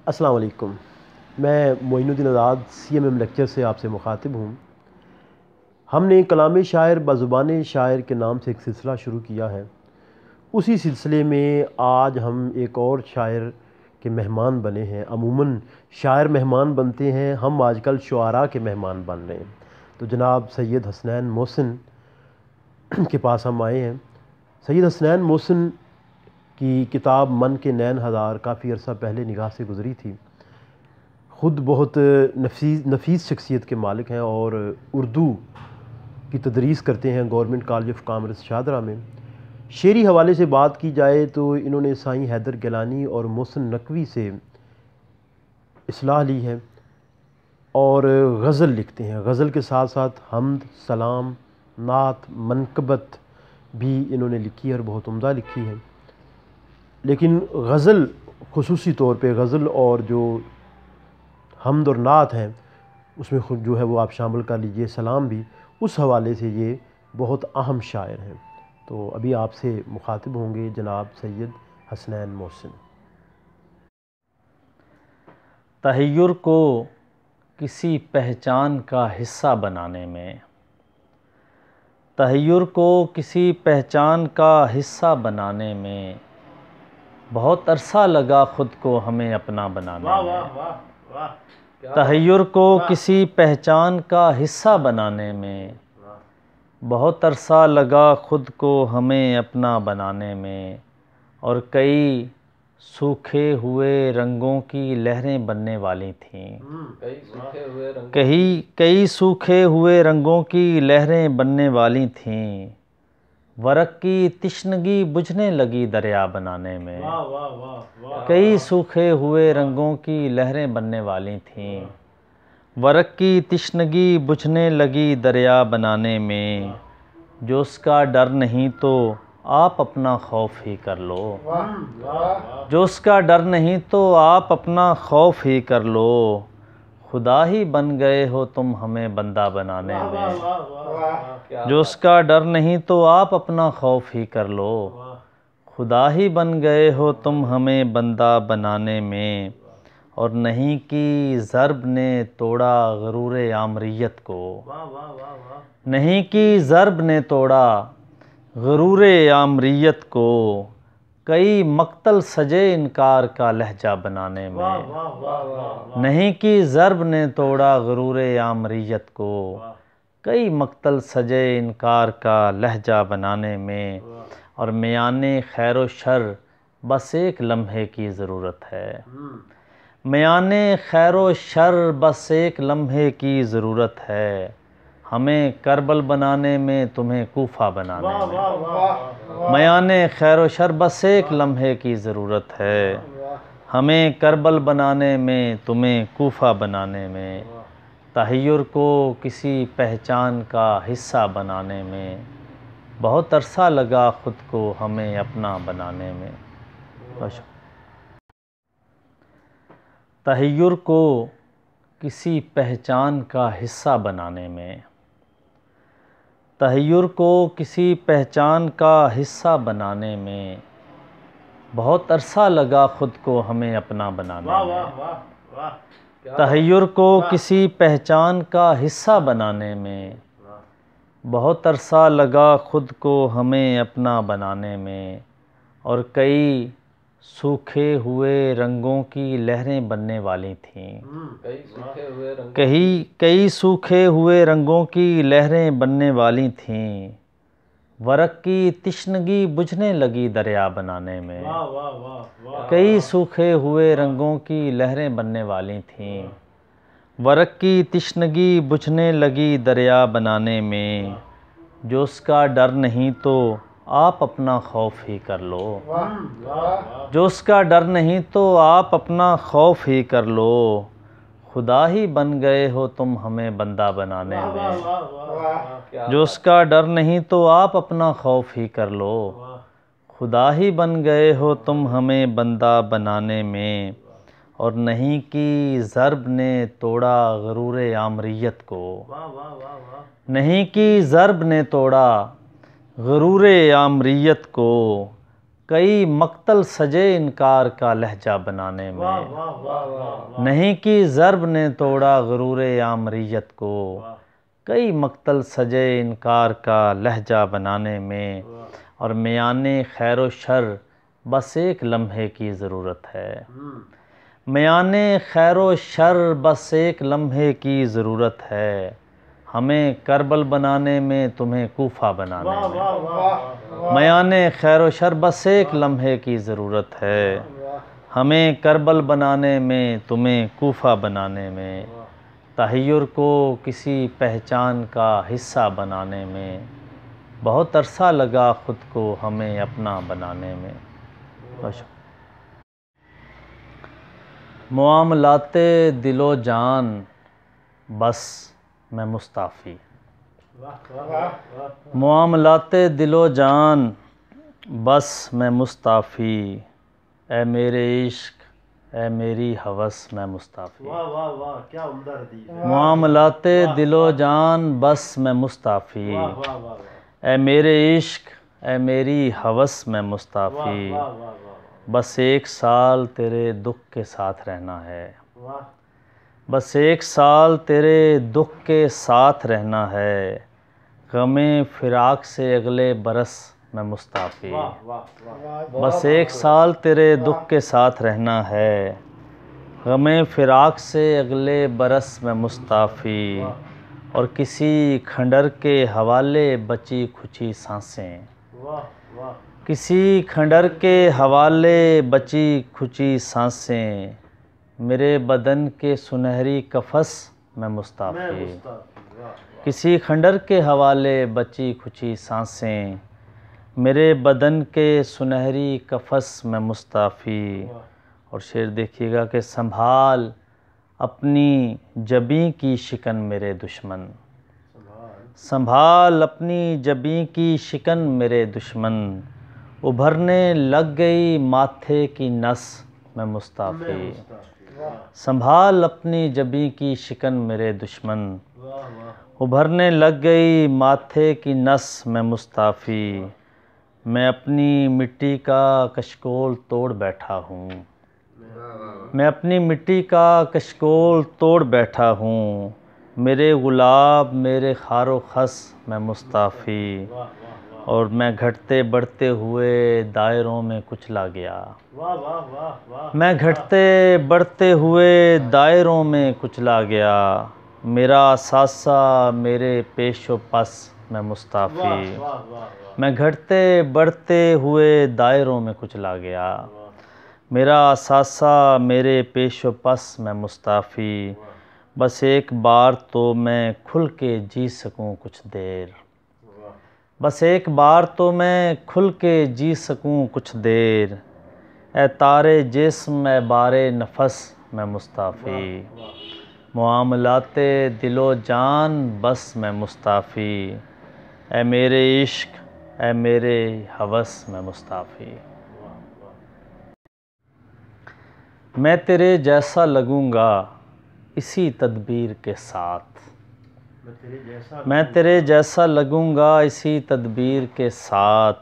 السلام علیکم۔ میں معین الدین آزاد CMM لیکچر سے آپ سے مخاطب ہوں۔ ہم نے کلام شاعر بزبان شاعر کے نام سے ایک سلسلہ شروع کیا ہے۔ اسی سلسلے میں آج ہم ایک اور شاعر کے مہمان بنے ہیں۔ عموماً شاعر مہمان بنتے ہیں، ہم آج کل شعراء کے مہمان بن رہے ہیں۔ تو جناب سید حسنین محسن کے پاس ہم آئے ہیں۔ سید حسنین محسن کی کتاب من کے نین ہزار کافی عرصہ پہلے نگاہ سے گزری تھی۔ خود بہت نفیس شخصیت کے مالک ہیں اور اردو کی تدریس کرتے ہیں government college of commerce Shahdara میں۔ شعری حوالے سے بات کی جائے تو انہوں نے سائیں حیدر گیلانی اور محسن نقوی سے اصلاح لی ہے اور غزل لکھتے ہیں۔ غزل کے ساتھ ساتھ حمد، سلام، نعت، منقبت بھی انہوں نے لکھی ہے اور بہت عمدہ لکھی ہے۔ لیکن غزل خصوصی طور پہ غزل اور جو حمد اور نعت ہیں اس میں خود جو ہے وہ آپ شامل کر لیجئے، سلام بھی، اس حوالے سے یہ بہت اہم شاعر ہیں۔ تو ابھی آپ سے مخاطب ہوں گے جناب سید حسنین محسن۔ تحیر کو کسی پہچان کا حصہ بنانے میں، تحیر کو کسی پہچان کا حصہ بنانے میں بہت عرصہ لگا خود کو ہمیں اپنا بنانے میں۔ تحیر کو کسی پہچان کا حصہ بنانے میں بہت عرصہ لگا خود کو ہمیں اپنا بنانے میں، اور کئی سوکھے ہوئے رنگوں کی لہریں بننے والی تھیں۔ کئی سوکھے ہوئے رنگوں کی لہریں بننے والی تھیں، ورق کی تشنگی بجھنے لگی دریا بنانے میں۔ کئی سوکھے ہوئے رنگوں کی لہریں بننے والی تھیں، ورق کی تشنگی بجھنے لگی دریا بنانے میں۔ جو اس کا ڈر نہیں تو آپ اپنا خوف ہی کر لو، جو اس کا ڈر نہیں تو آپ اپنا خوف ہی کر لو، خدا ہی بن گئے ہو تم ہمیں بندہ بنانے میں۔ جو اس کا ڈر نہیں تو آپ اپنا خوف ہی کر لو، خدا ہی بن گئے ہو تم ہمیں بندہ بنانے میں۔ اور نہیں کی ضرب نے توڑا غرور آمریت کو، نہیں کی ضرب نے توڑا غرور آمریت کو، کئی مقتل سجے انکار کا لہجہ بنانے میں۔ نہیں کی ضرب نے توڑا غرور آمریت کو، کئی مقتل سجے انکار کا لہجہ بنانے میں۔ اور میان خیر و شر بس ایک لمحے کی ضرورت ہے، میان خیر و شر بس ایک لمحے کی ضرورت ہے، ہمیں کربل بنانے میں تمہیں کوفہ بنانے میں۔ میان خیر و شر بس ایک لمحے کی ضرورت ہے، ہمیں کربل بنانے میں تمہیں کوفہ بنانے میں۔ تحیر کو کسی پہچان کا حصہ بنانے میں بہت عرصہ لگا خود کو ہمیں اپنا بنانے میں۔ تحیر کو کسی پہچان کا حصہ بنانے میں، تحیر کو کسی پہچان کا حصہ بنانے میں بہت عرصہ لگا خود کو ہمیں اپنا بنانے میں۔ تحیر کو کسی پہچان کا حصہ بنانے میں بہت عرصہ لگا خود کو ہمیں اپنا بنانے میں، اور کئی سوکھے ہوئے رنگوں کی لہریں بننے والی تھیں، کئی سوکھے ہوئے رنگوں کی لہریں بننے والی تھیں، ورق کی تشنگی بجھنے لگی دریا بنانے میں۔ کئی سوکھے ہوئے رنگوں کی لہریں بننے والی تھیں، ورق کی تشنگی بجھنے لگی دریا بنانے میں۔ جو اس کا ڈر نہیں تو آپ اپنا خوف ہی کر لو، جو اس کا ڈر نہیں تو آپ اپنا خوف ہی کر لو، خدا ہی بن گئے ہو تم ہمیں بندہ بنانے میں۔ جو اس کا ڈر نہیں تو آپ اپنا خوف ہی کر لو، خدا ہی بن گئے ہو تم ہمیں بندہ بنانے میں۔ اور نہیں کی ضرب نے توڑا غرور آمریت کو، نہیں کی ضرب نے توڑا غرور آمریت کو، کئی مقتل سجے انکار کا لہجہ بنانے میں، نہیں کی ضرب نے توڑا غرور آمریت کو، کئی مقتل سجے انکار کا لہجہ بنانے میں، اور میانے خیر و شر بس ایک لمحے کی ضرورت ہے، میانے خیر و شر بس ایک لمحے کی ضرورت ہے، ہمیں کربل بنانے میں تمہیں کوفہ بنانے میں، میانے خیر و شر بس ایک لمحے کی ضرورت ہے، ہمیں کربل بنانے میں تمہیں کوفہ بنانے میں، تحیر کو کسی پہچان کا حصہ بنانے میں، بہت عرصہ لگا خود کو ہمیں اپنا بنانے میں۔ معاملات دل و جان بس میں مستعفی، معاملات دل و جان بس میں مستعفی، اے میرے عشق اے میری ہوس میں مستعفی، معاملات دل و جان بس میں مستعفی، اے میرے عشق اے میری ہوس میں مستعفی، بس ایک سال تیرے دکھ کے ساتھ رہنا ہے، بس ایک سال تیرے دکھ کے ساتھ رہنا ہے، غم فراق سے اگلے برس میں مستعفی، بس ایک سال تیرے دکھ کے ساتھ رہنا ہے، غم فراق سے اگلے برس میں مستعفی، اور کسی کھنڈر کے حوالے بچی کھچی سانسیں، کسی کھنڈر کے حوالے بچی کھچی سانسیں، میرے بدن کے سنہری کفس میں مستعفی، کسی کھنڈر کے حوالے بچی کھچی سانسیں، میرے بدن کے سنہری کفس میں مستعفی، اور شعر دیکھیے گا کہ سنبھال اپنی جبیں کی شکن میرے دشمن، سنبھال اپنی جبیں کی شکن میرے دشمن، ابھرنے لگ گئی ماتھے کی نس میں مستعفی، سنبھال اپنی جبیں کی شکن میرے دشمن، ابھرنے لگ گئی ماتھے کی نس میں مستعفی، میں اپنی مٹی کا کشکول توڑ بیٹھا ہوں، میں اپنی مٹی کا کشکول توڑ بیٹھا ہوں، میرے گلاب میرے خار و خس میں مستعفی، اور میں گھٹتے بڑھتے ہوئے دائروں میں کچلا گیا، میں گھٹتے بڑھتے ہوئے دائروں میں کچلا گیا، میرا ساسا میرے پیش و پس میں مستعفی، میں گھٹتے بڑھتے ہوئے دائروں میں کچلا گیا، میرا ساسا میرے پیش و پس میں مستعفی، بس ایک بار تو میں کھل کے جی سکوں کچھ دیر، بس ایک بار تو میں کھل کے جی سکوں کچھ دیر، اے تارے جسم اے بارے نفس میں مستعفی، معاملات دل و جان بس میں مستعفی، اے میرے عشق اے میرے ہوس میں مستعفی، میں تیرے جیسا لگوں گا اسی تدبیر کے ساتھ، میں تیرے جیسا لگوں گا اسی تدبیر کے ساتھ،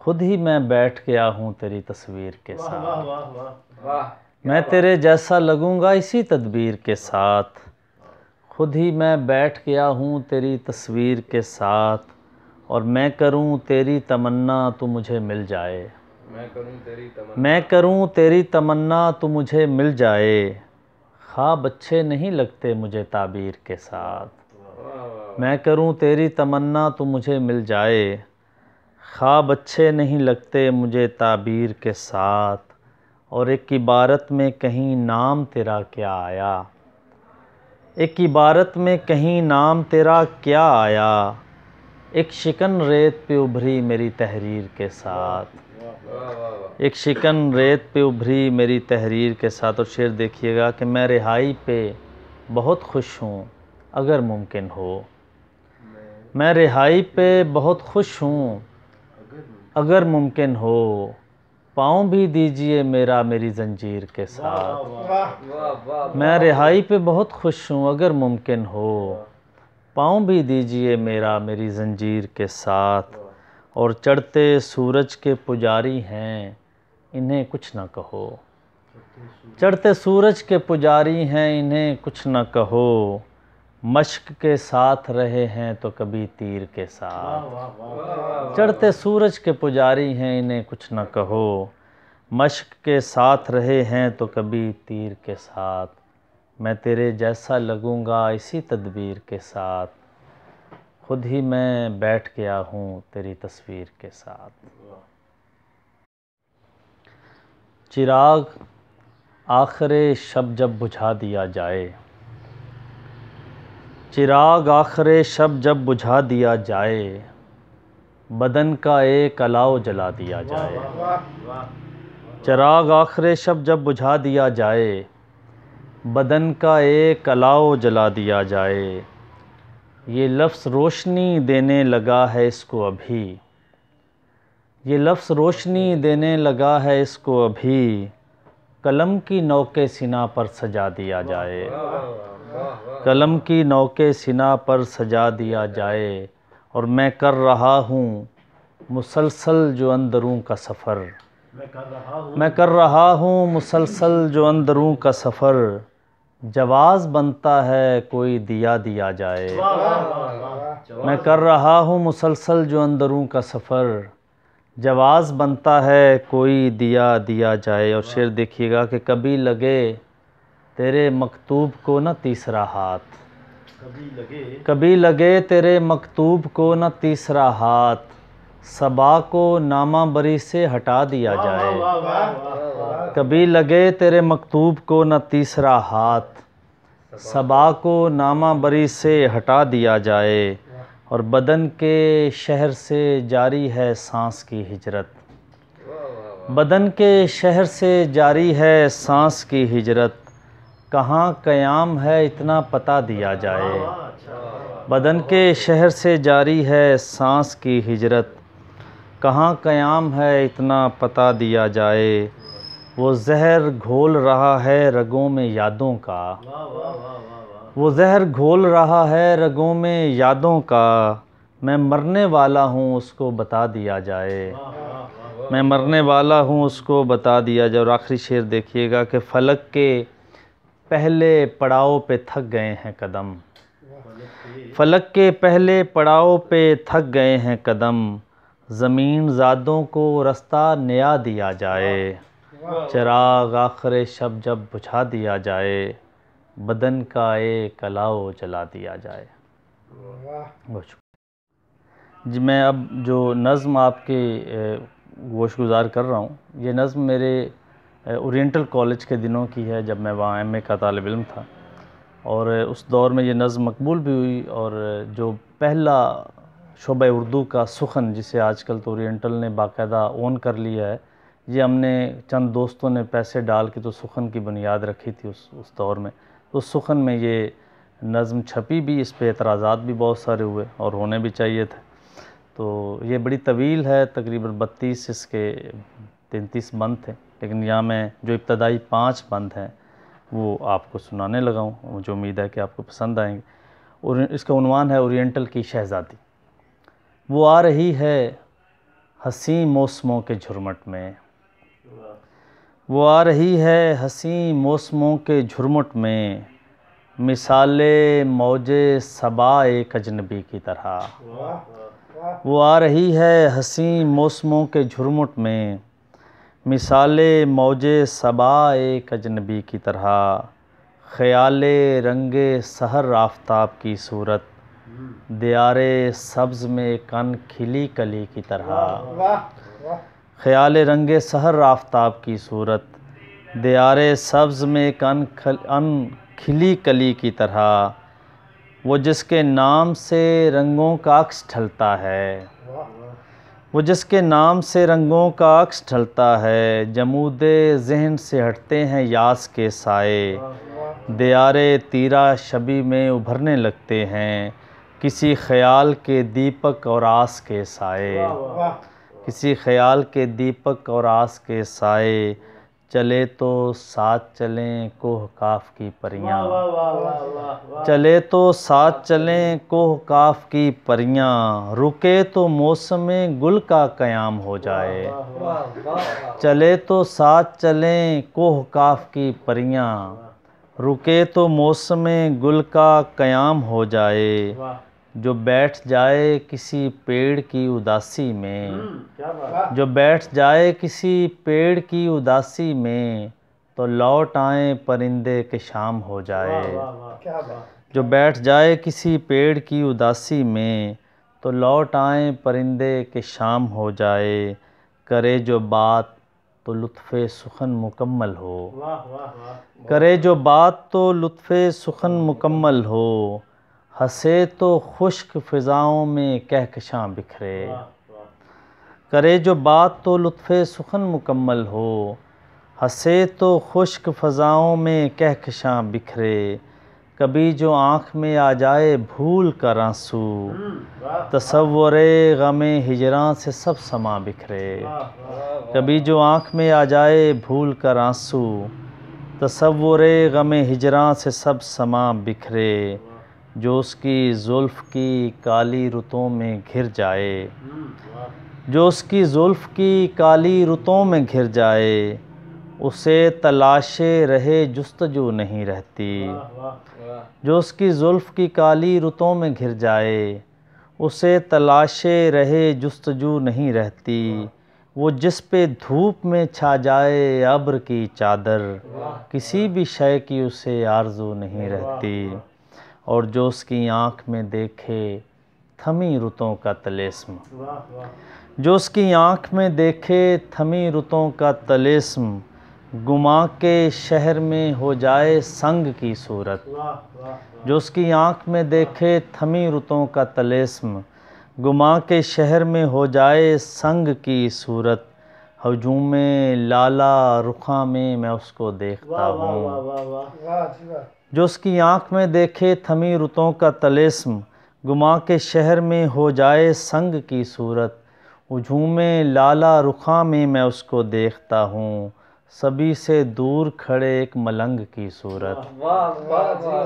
خود ہی میں بیٹھ گیا ہوں تیری تصویر کے ساتھ، میں تیرے جیسا لگوں گا اسی تدبیر کے ساتھ، خود ہی میں بیٹھ گیا ہوں تیری تصویر کے ساتھ، اور میں کروں تیری تمنا تو مجھے مل جائے، میں کروں تیری تمنا تو مجھے مل جائے، خواب اچھے نہیں لگتے مجھے تعبیر کے ساتھ، میں کروں تیری تمنا تو مجھے مل جائے، خواب اچھے نہیں لگتے مجھے تعبیر کے ساتھ، اور ایک عبارت میں کہیں نام تیرا کیا آیا، ایک عبارت میں کہیں نام تیرا کیا آیا، ایک شکن ریت پہ ابھری میری تحریر کے ساتھ، ایک شکن ریت پہ ابھری میری تحریر کے ساتھ، اور شعر دیکھیے گا کہ میں رہائی پہ بہت خوش ہوں اگر ممکن ہو، میں رہائی پہ بہت خوش ہوں اگر ممکن ہو، پاؤں بھی دیجئے میرا میری زنجیر کے ساتھ، میں رہائی پہ بہت خوش ہوں اگر ممکن ہو، پاؤں بھی دیجئے میرا میری زنجیر کے ساتھ، اور چڑھتے سورج کے پجاری ہیں انہیں کچھ نہ کہو، چڑھتے سورج کے پجاری ہیں انہیں کچھ نہ کہو، مشق کے ساتھ رہے ہیں تو کبھی تیر کے ساتھ، چڑھتے سورج کے پجاری ہیں انہیں کچھ نہ کہو، مشق کے ساتھ رہے ہیں تو کبھی تیر کے ساتھ، میں تیرے جیسا لگوں گا اسی تدبیر کے ساتھ، خود ہی میں بیٹھ گیا ہوں تیری تصویر کے ساتھ۔ چراغ آخر شب جب بجھا دیا جائے، چراغ آخر شب جب بجھا دیا جائے، بدن کا ایک الاؤ جلا دیا جائے، چراغ آخر شب جب بجھا دیا جائے، بدن کا ایک الاؤ جلا دیا جائے، یہ لفظ روشنی دینے لگا ہے اس کو ابھی، یہ لفظ روشنی دینے لگا ہے اس کو ابھی، قلم کی نوک سینہ پر سجا دیا جائے، قلم کی نوک سینہ پر سجا دیا جائے، اور میں کر رہا ہوں مسلسل جو اندروں کا سفر، میں کر رہا ہوں مسلسل جو اندروں کا سفر، جواز بنتا ہے کوئی دیا دیا جائے، میں کر رہا ہوں مسلسل جو اندروں کا سفر، جواز بنتا ہے کوئی دیا دیا جائے۔ اور شعر دیکھیے گا کہ کبھی لگے تیرے مکتوب کو نہ تیسرا ہاتھ، کبھی لگے تیرے مکتوب کو نہ تیسرا ہاتھ، صبا کو نامہ بری سے ہٹا دیا جائے، کبھی لگے تیرے مکتوب کو نہ تیسرا ہاتھ، صبا کو نامہ بری سے ہٹا دیا جائے، اور بدن کے شہر سے جاری ہے سانس کی ہجرت، بدن کے شہر سے جاری ہے سانس کی ہجرت، کہاں قیام ہے اتنا پتہ دیا جائے، بدن کے شہر سے جاری ہے سانس کی ہجرت، کہاں قیام ہے اتنا پتہ دیا جائے، وہ زہر گھول رہا ہے رگوں میں یادوں کا، وہ زہر گھول رہا ہے رگوں میں یادوں کا، میں مرنے والا ہوں اس کو بتا دیا جائے، میں مرنے والا ہوں اس کو بتا دیا جائے۔ اور آخری شعر دیکھیے گا کہ فلک کے پہلے پڑاؤ پہ تھک گئے ہیں قدم، فلک کے پہلے پڑاؤ پہ تھک گئے ہیں قدم، زمین زادوں کو رستہ نیا دیا جائے، چراغ آخر شب جب بجھا دیا جائے، بدن کا ایک الاؤ جلا دیا جائے۔ بہت شکریہ جی۔ میں اب جو نظم آپ کے گوش گزار کر رہا ہوں، یہ نظم میرے اورینٹل کالج کے دنوں کی ہے، جب میں وہاں ایم اے کا طالب علم تھا، اور اس دور میں یہ نظم مقبول بھی ہوئی، اور جو پہلا شعبہ اردو کا سخن جسے آج کل تو اورینٹل نے باقاعدہ اون کر لیا ہے، یہ ہم نے چند دوستوں نے پیسے ڈال کے تو سخن کی بنیاد رکھی تھی اس دور میں، اس سخن میں یہ نظم چھپی بھی، اس پہ اعتراضات بھی بہت سارے ہوئے اور ہونے بھی چاہیے تھے، تو یہ بڑی طویل ہے، تقریباً 32 اس کے 33 بند تھے، لیکن یہاں میں جو ابتدائی 5 بند ہیں وہ آپ کو سنانے لگا ہوں، مجھے امید ہے کہ آپ کو پسند آئیں گے۔ اور اس کا عنوان ہے اورینٹل کی شہزادی۔ وہ آ رہی ہے حسین موسموں کے جھرمٹ میں، وہ آ رہی ہے حسین موسموں کے جھرمٹ میں، مثال موج صبا ایک اجنبی کی طرح، وہ آ رہی ہے حسین موسموں کے جھرمٹ میں، مثال موج صبا ایک اجنبی کی طرح، خیال رنگ سحر آفتاب کی صورت، دیار سبز میں کن کھلی کلی کی طرح، خیال رنگ سحر آفتاب کی صورت، دیار سبز میں کن کھلی کلی کی طرح، وہ جس کے نام سے رنگوں کا عکس ڈھلتا ہے، وہ جس کے نام سے رنگوں کا عکس ڈھلتا ہے، جمود ذہن سے ہٹتے ہیں یاس کے سائے، دیار تیرا شبی میں ابھرنے لگتے ہیں، کسی خیال کے دیپک اور آس کے سائے، کسی خیال کے دیپک اور آس کے سائے، چلے تو ساتھ چلیں کوہ کاف کی پریاں، چلے تو ساتھ چلیں کوہ کاف کی پریاں، رکے تو موسم گل کا قیام ہو جائے، چلے تو ساتھ چلیں کوہ کاف کی پریاں، رکے تو موسم گل کا قیام ہو جائے، جو بیٹھ جائے کسی پیڑ کی اداسی میں، جو بیٹھ جائے کسی پیڑ کی اداسی میں، تو لوٹ آئیں پرندے کہ شام ہو جائے، جو بیٹھ جائے کسی پیڑ کی اداسی میں، تو لوٹ آئیں پرندے کہ شام ہو جائے، کرے جو بات تو لطف سخن مکمل ہو، کرے جو بات تو لطف سخن مکمل ہو، ہنسے تو خشک فضاؤں میں کہکشاں بکھرے، کرے جو بات تو لطف سخن مکمل ہو، ہنسے تو خشک فضاؤں میں کہکشاں بکھرے، کبھی جو آنکھ میں آ جائے بھول کر آنسو، تصور غم ہجراں سے سب سما بکھرے، کبھی جو آنکھ میں آ جائے بھول کر آنسو، تصور غم ہجراں سے سب سما بکھرے، جو اس کی زلف کی کالی رتوں میں گھر جائے، جو اس کی زلف کی کالی رتوں میں گھر جائے، اسے تلاشے رہے جستجو نہیں رہتی، جو اس کی زلف کی کالی رتوں میں گھر جائے، اسے تلاشے رہے جستجو نہیں رہتی، وہ جس پہ دھوپ میں چھا جائے ابر کی چادر، کسی بھی شے کی اسے آرزو نہیں رہتی، اور جو اس کی آنکھ میں دیکھے تھمی رتوں کا طلسم، جو اس کی آنکھ میں دیکھے تھمی رتوں کا طلسم، گما کے شہر میں ہو جائے سنگ کی صورت، جو اس کی آنکھ میں دیکھے تھمی رتوں کا طلسم، گما کے شہر میں ہو جائے سنگ کی صورت، ہجوم لالا رخاں میں اس کو دیکھتا ہوں، جو اس کی آنکھ میں دیکھے تھمی رتوں کا طلسم، گما کے شہر میں ہو جائے سنگ کی صورت، ہجوم لالا رخاں میں اس کو دیکھتا ہوں، سبھی سے دور کھڑے ایک ملنگ کی صورت،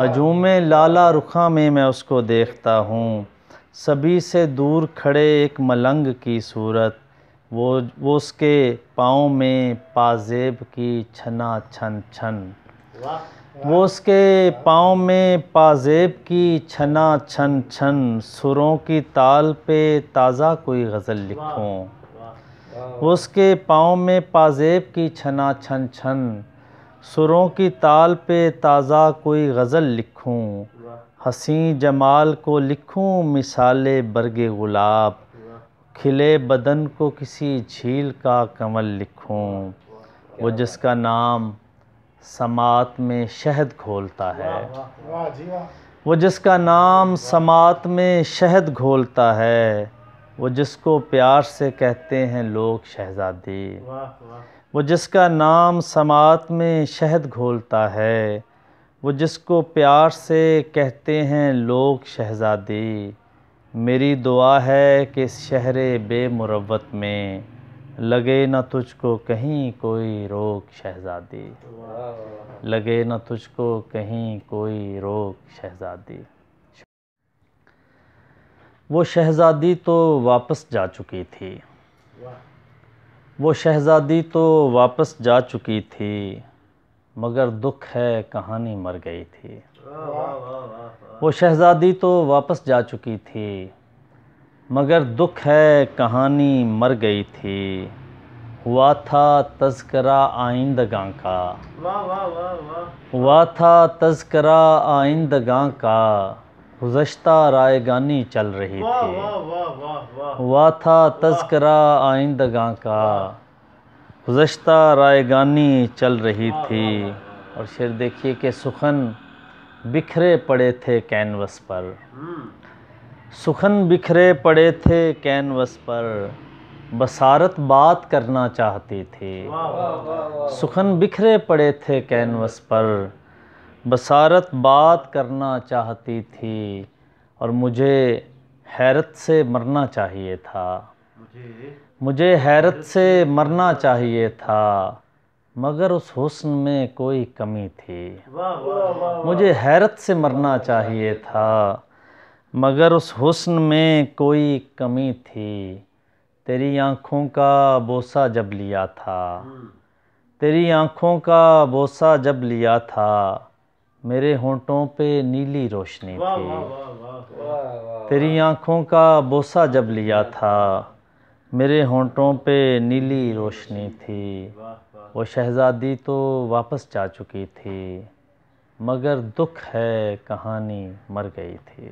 ہجوم لالا رخاں میں اس کو دیکھتا ہوں، سبھی سے دور کھڑے ایک ملنگ کی صورت، وہ اس کے پاؤں میں پازیب کی چھنا چھن چھن، وہ اس کے پاؤں میں پازیب کی چھنا چھن چھن، سروں کی تال پہ تازہ کوئی غزل لکھوں، وہ اس کے پاؤں میں پازیب کی چھنا چھن چھن، سروں کی تال پہ تازہ کوئی غزل لکھوں، حسین جمال کو لکھوں مثال برگ گلاب، کھلے بدن کو کسی جھیل کا کنول لکھوں، وہ جس کا نام سماعت میں شہد گھولتا ہے، وہ جس کا نام سماعت میں شہد گھولتا ہے، وہ جس کو پیار سے کہتے ہیں لوگ شہزادی، وہ جس کا نام سماعت میں شہد گھولتا ہے، وہ جس کو پیار سے کہتے ہیں لوگ شہزادی، میری دعا ہے کہ اس شہر بے مروت میں لگے نہ تجھ کو کہیں کوئی روک شہزادی، لگے نہ تجھ کو کہیں کوئی روک شہزادی۔ وہ شہزادی تو واپس جا چکی تھی، وہ شہزادی تو واپس جا چکی تھی، مگر دکھ ہے کہانی مر گئی تھی، وہ شہزادی تو واپس جا چکی تھی، مگر دکھ ہے کہانی مر گئی تھی، ہوا تھا تذکرہ آئندگاں کا، ہوا تھا تذکرہ آئندگاں کا، گزشتہ رائگانی چل رہی تھی، ہوا تھا تذکرہ آئندگاں کا، گزشتہ رائگانی چل رہی تھی، اور شعر دیکھیے کہ سخن بکھرے پڑے تھے کینوس پر، سخن بکھرے پڑے تھے کینوس پر، بصارت بات کرنا چاہتی تھی، سخن بکھرے پڑے تھے کینوس پر، بصارت بات کرنا چاہتی تھی، اور مجھے حیرت سے مرنا چاہیے تھا، مجھے حیرت سے مرنا چاہیے تھا، مگر اس حسن میں کوئی کمی تھی، مجھے حیرت سے مرنا چاہیے تھا، مگر اس حسن میں کوئی کمی تھی، تیری آنکھوں کا بوسہ جب لیا تھا، تیری آنکھوں کا بوسہ جب لیا تھا، میرے ہونٹوں پہ نیلی روشنی تھی، تیری آنکھوں کا بوسہ جب لیا تھا، میرے ہونٹوں پہ نیلی روشنی تھی، وہ شہزادی تو واپس جا چکی تھی، مگر دکھ ہے کہانی مر گئی تھی۔